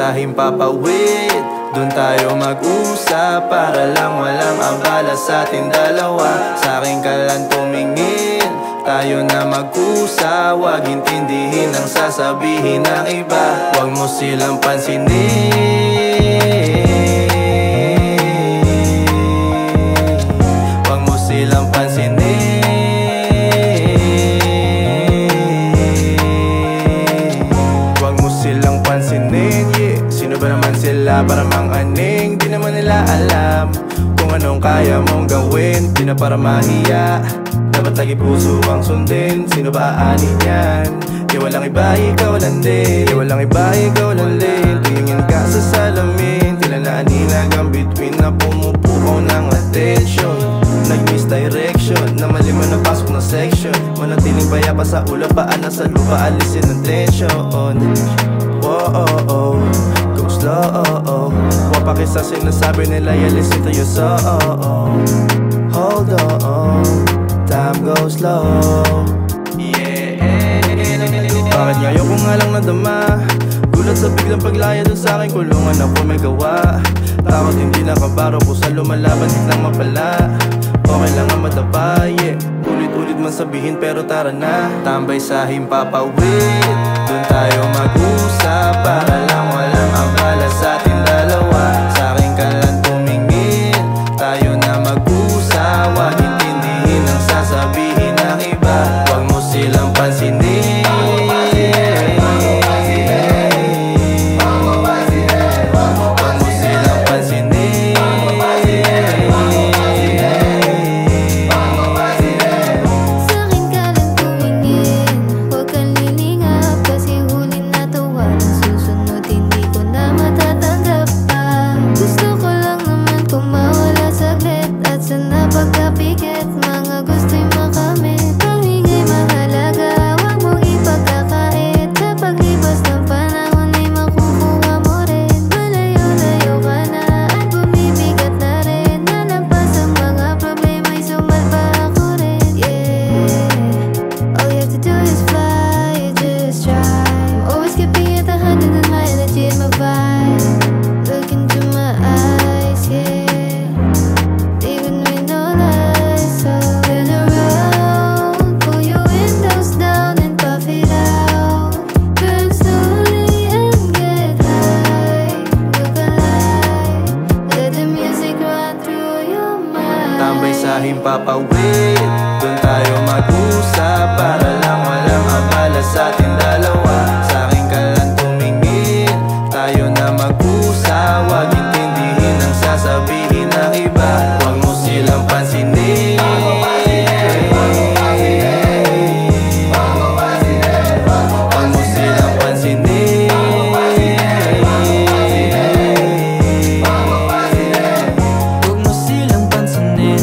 sa himpapawid, dun tayo mag-usap, para lang walang abala sa ating dalawa. Sa akin ka lang tumingin, tayo na mag-usap. Huwag intindihin ang sasabihin ng iba, huwag mo silang pansinin. Huwag mo silang pansinin. Huwag mo silang pansinin, yeah. Sino ba naman sila para mang-aning? Di naman nila alam kung anong kaya mong gawin. Di na para mahiya, dapat lagi puso ang sundin. Sino ba aanin yan? Di walang iba, ikaw lang din. Di walang iba, ikaw lang din. Tingin ka sa salamin, tila na aninag ang between na pumupukaw ng attention. Nag-misdirection, na mali mo na pasok na section. Manatiling baya pa sa ulo, paan na sa lupa, alisin ang tension. Whoa, oh, oh, go slow, oh, oh. Huwag pa kisa sinasabi nila, yeah, listen to your soul. Hold on, time goes slow, yeah. Bakit ngayon ko nga lang nadama? Gulat sa biglang paglaya dun sa aking kulungan, ako may gawa. Takot hindi nakabaro, pusa lumalaban, hitlang mapala. Okay lang ang madapa, yeah. Ulit-ulit man sabihin pero tara na. Tambay sa himpapawid, dun tayo mag-usap, para lang walang abala sa ating dalawa. Sa akin ka lang tumingin, tayo na mag-usap. Huwag intindihin ang sasabihin ng iba, huwag mo silang pansinin. Tambay sa himpapawid, dun tayo mag-usap, para lang walang abala sa ating dalawa. Sa akin ka lang tumingin, tayo na mag-usap. Huwag intindihin ang sasabihin ng iba, huwag mo silang pansinin. Huwag mo silang pansinin.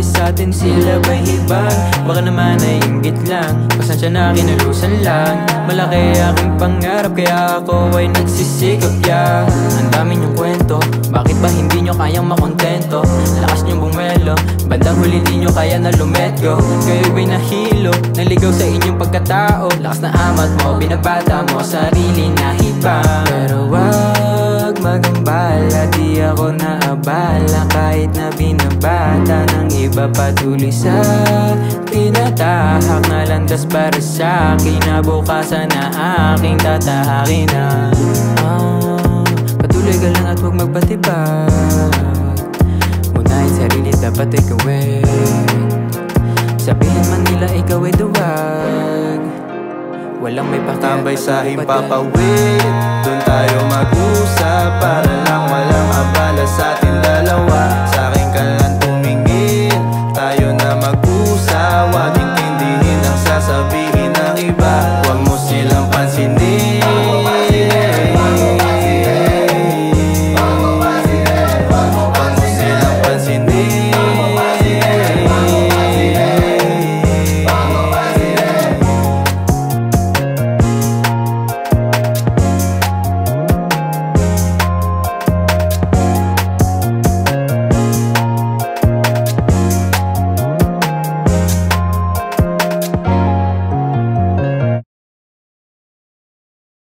Sa atin sila ba'y hibang? Baka naman ay inggit lang, pasensya na kinalusan lang. Malaki aking pangarap kaya ako ay nagsisikap, yeah. Ang dami niyong kwento, bakit ba hindi nyo kayang makontento? Lakas niyong bumelo, bandang huli di nyo kaya na lumet go. Kayo ba'y nahilo, naligaw sa inyong pagkatao. Lakas na amat mo, binabata mo sarili na hibang. Pero wag magambala, di ako naabala kahit na binabata ng iba. Patuloy sa tinatahak na landas para sa akin, na bukasan na aking tatahakin na. Patuloy ka lang at huwag magpatibag, unahin sarili dapat ikawin. Sabihin man nila ikaw ay duwag, walang may pakialam. Tambay sa himpapawid, dun tayo mag-usap, para lang